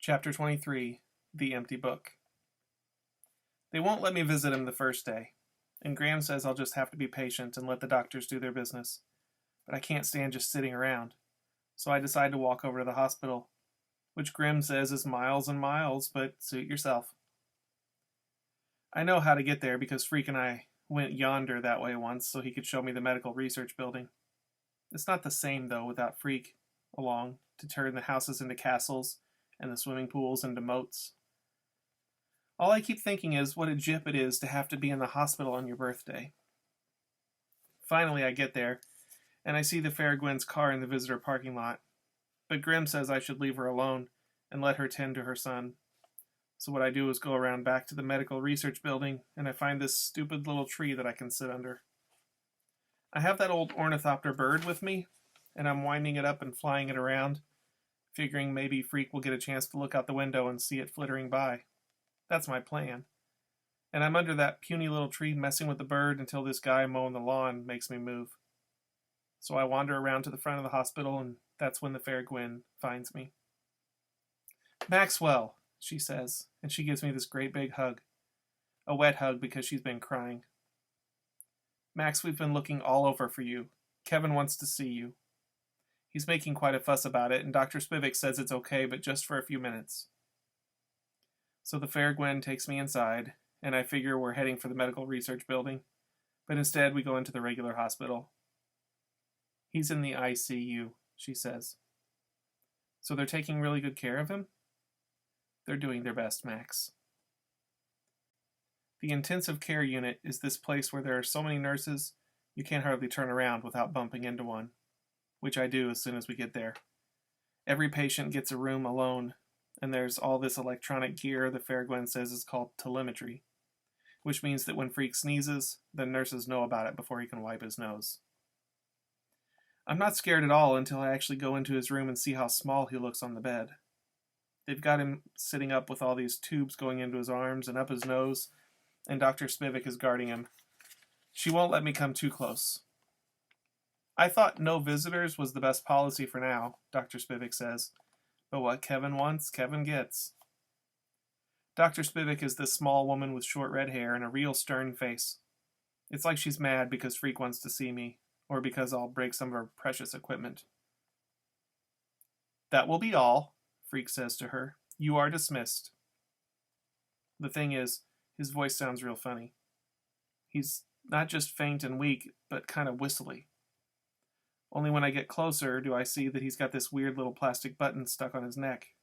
Chapter 23, The Empty Book. They won't let me visit him the first day, and Graham says I'll just have to be patient and let the doctors do their business. But I can't stand just sitting around, so I decide to walk over to the hospital, which Grimm says is miles and miles, but suit yourself. I know how to get there because Freak and I went yonder that way once so he could show me the medical research building. It's not the same, though, without Freak along to turn the houses into castles and the swimming pools into moats. All I keep thinking is what a jip it is to have to be in the hospital on your birthday. Finally, I get there, and I see the Fair Gwen's car in the visitor parking lot. But Grimm says I should leave her alone and let her tend to her son. So what I do is go around back to the medical research building, and I find this stupid little tree that I can sit under. I have that old ornithopter bird with me, and I'm winding it up and flying it around, figuring maybe Freak will get a chance to look out the window and see it flittering by. That's my plan. And I'm under that puny little tree messing with the bird until this guy mowing the lawn makes me move. So I wander around to the front of the hospital, and that's when the Fair Gwen finds me. "Maxwell," she says, and she gives me this great big hug. A wet hug because she's been crying. "Max, we've been looking all over for you. Kevin wants to see you. He's making quite a fuss about it, and Dr. Spivak says it's okay, but just for a few minutes." So the Fair Gwen takes me inside, and I figure we're heading for the medical research building, but instead we go into the regular hospital. "He's in the ICU, she says. "So they're taking really good care of him?" "They're doing their best, Max." The intensive care unit is this place where there are so many nurses you can't hardly turn around without bumping into one, which I do as soon as we get there. Every patient gets a room alone, and there's all this electronic gear the Fair Gwen says is called telemetry, which means that when Freak sneezes, the nurses know about it before he can wipe his nose. I'm not scared at all until I actually go into his room and see how small he looks on the bed. They've got him sitting up with all these tubes going into his arms and up his nose, and Dr. Spivak is guarding him. She won't let me come too close. "I thought no visitors was the best policy for now," Dr. Spivak says. "But what Kevin wants, Kevin gets." Dr. Spivak is this small woman with short red hair and a real stern face. It's like she's mad because Freak wants to see me, or because I'll break some of her precious equipment. "That will be all," Freak says to her. "You are dismissed." The thing is, his voice sounds real funny. He's not just faint and weak, but kind of whistly. Only when I get closer do I see that he's got this weird little plastic button stuck on his neck.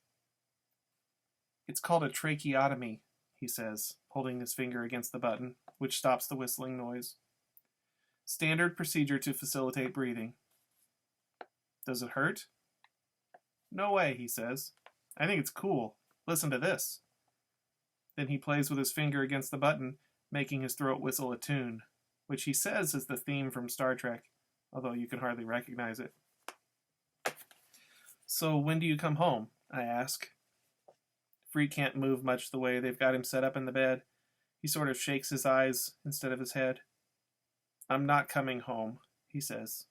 "It's called a tracheotomy," he says, holding his finger against the button, which stops the whistling noise. "Standard procedure to facilitate breathing." "Does it hurt?" "No way," he says. "I think it's cool. Listen to this." Then he plays with his finger against the button, making his throat whistle a tune, which he says is the theme from Star Trek, although you can hardly recognize it. "So when do you come home?" I ask. Freak can't move much the way they've got him set up in the bed. He sort of shakes his eyes instead of his head. "I'm not coming home," he says.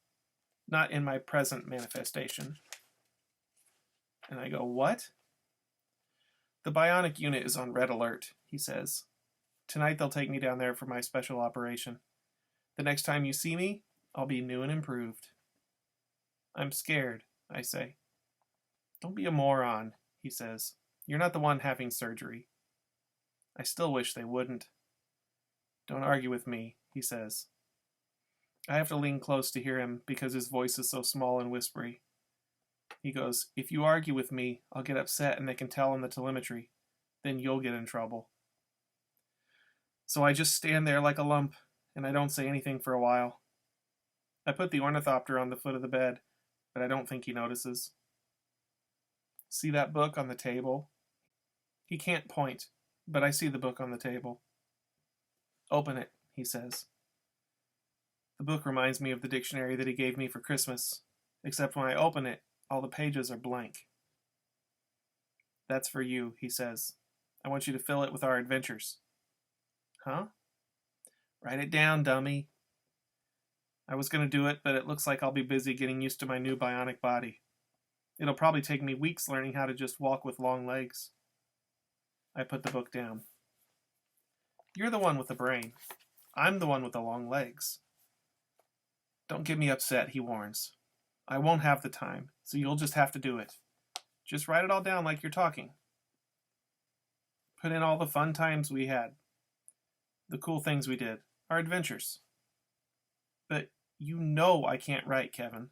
"Not in my present manifestation." And I go, "What?" "The bionic unit is on red alert," he says. "Tonight they'll take me down there for my special operation. The next time you see me, I'll be new and improved." "I'm scared," I say. "Don't be a moron," he says. "You're not the one having surgery." I still wish they wouldn't. "Don't argue with me," he says. I have to lean close to hear him because his voice is so small and whispery. He goes, "If you argue with me, I'll get upset and they can tell on the telemetry. Then you'll get in trouble." So I just stand there like a lump, and I don't say anything for a while. I put the ornithopter on the foot of the bed, but I don't think he notices. "See that book on the table?" He can't point, but I see the book on the table. "Open it," he says. The book reminds me of the dictionary that he gave me for Christmas, except when I open it, all the pages are blank. "That's for you," he says. "I want you to fill it with our adventures." "Huh?" "Write it down, dummy." I was going to do it, but it looks like I'll be busy getting used to my new bionic body. It'll probably take me weeks learning how to just walk with long legs. I put the book down. You're the one with the brain. I'm the one with the long legs. Don't get me upset, he warns. I won't have the time, so you'll just have to do it. Just write it all down like you're talking. Put in all the fun times we had, the cool things we did, our adventures. But you know I can't write, Kevin.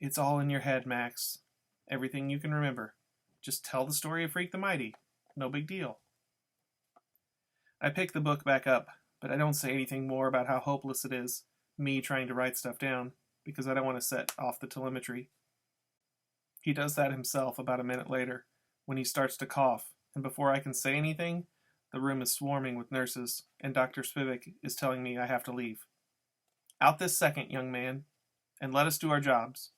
It's all in your head, Max. Everything you can remember. Just tell the story of Freak the Mighty. No big deal. I pick the book back up, but I don't say anything more about how hopeless it is, me trying to write stuff down, because I don't want to set off the telemetry. He does that himself about a minute later, when he starts to cough, and before I can say anything, the room is swarming with nurses, and Dr. Spivak is telling me I have to leave. Out this second, young man, and let us do our jobs.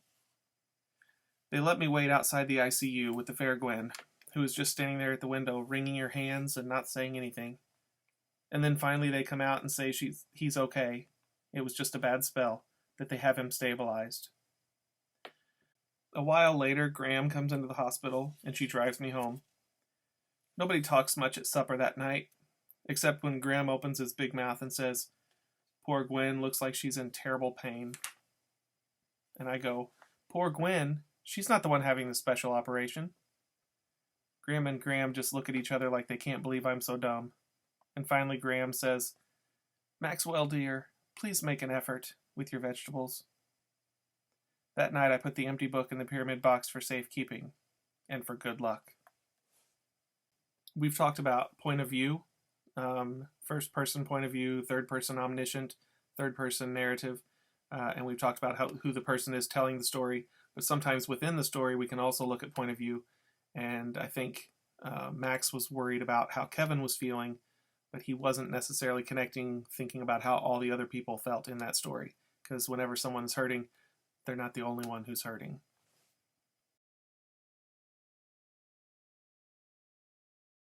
They let me wait outside the ICU with the fair Gwen, who is just standing there at the window, wringing her hands and not saying anything. And then finally they come out and say he's okay. It was just a bad spell, that they have him stabilized. A while later, Graham comes into the hospital, and she drives me home. Nobody talks much at supper that night, except when Graham opens his big mouth and says, "Poor Gwen looks like she's in terrible pain." And I go, "Poor Gwen? She's not the one having the special operation." Graham and Graham just look at each other like they can't believe I'm so dumb. And finally Graham says, "Maxwell, dear, please make an effort with your vegetables." That night I put the empty book in the pyramid box for safekeeping and for good luck. We've talked about point of view, first person point of view, third person omniscient, third person narrative, and we've talked about who the person is telling the story, but sometimes within the story we can also look at point of view, and I think Max was worried about how Kevin was feeling, but he wasn't necessarily thinking about how all the other people felt in that story, because whenever someone's hurting, they're not the only one who's hurting.